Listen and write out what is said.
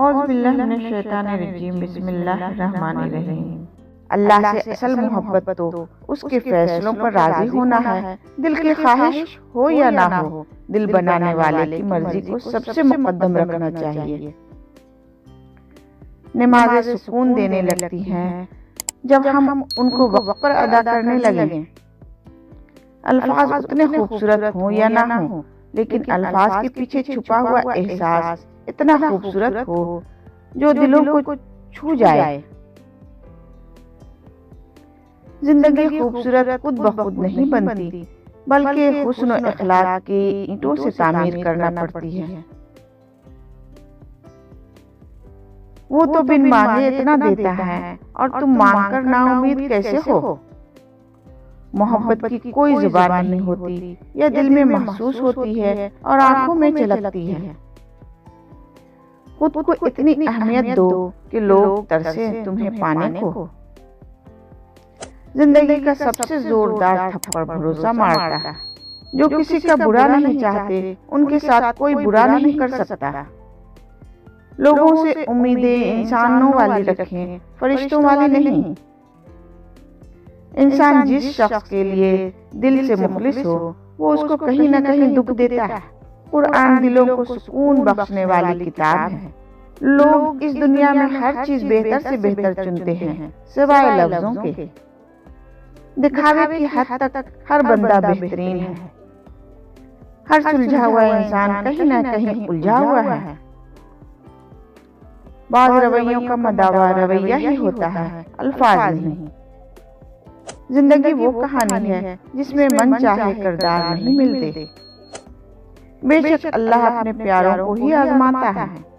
اعوذ باللہ من الشیطان الرجیم، بسم اللہ الرحمن الرحیم۔ اللہ سے اصل محبت تو اس کے فیصلوں پر راضی ہونا ہے، دل کی خواہش ہو یا نہ ہو، دل بنانے والے کی مرضی کو سب سے مقدم رکھنا چاہیے۔ نمازیں سکون دینے لگتی ہیں جب ہم ان کو وقت پر ادا کرنے لگیں۔ الفاظ اتنے خوبصورت ہوں یا نہ ہوں، لیکن الفاظ کے پیچھے چھپا ہوا احساس اتنا خوبصورت ہو جو دلوں کو چھو جائے۔ زندگی خوبصورت خود بخود نہیں بنتی، بلکہ حسن و اخلاق کی اینٹوں سے تعمیر کرنا پڑتی ہے۔ وہ تو بن مانگے اتنا دیتا ہے اور تم مانگ کر نا امید کیسے ہو۔ محبت کی کوئی زبان نہیں ہوتی، یہ دل میں محسوس ہوتی ہے اور آنکھوں میں جھلکتی ہے۔ خود کو اتنی اہمیت دو کہ لوگ ترسیں تمہیں پانے کو۔ زندگی کا سب سے زوردار تھپڑ بھروسہ مارتا ہے۔ جو کسی کا برا نہیں چاہتے ان کے ساتھ کوئی برا نہیں کر سکتا۔ لوگوں سے امیدیں انسانوں والی رکھیں، فرشتوں والی نہیں۔ انسان جس شخص کے لیے دل سے مخلص ہو وہ اس کو کہیں نہ کہیں دکھ دیتا ہے۔ قرآن دلوں کو سکون بخشنے والی کتاب ہے۔ لوگ اس دنیا میں ہر چیز بہتر سے بہتر چنتے ہیں سوائے لفظوں کے۔ دکھاوے کی حد تک ہر بندہ بہترین ہے، ہر سلجھا ہوا انسان کہیں نہ کہیں الجھا ہوا ہے۔ بعض رویوں کا مداوا رویہ ہی ہوتا ہے، الفاظ نہیں۔ زندگی وہ کہانی ہے جس میں من چاہے کردار نہیں ملتے۔ بے شک اللہ اپنے پیاروں کو ہی آزماتا ہے۔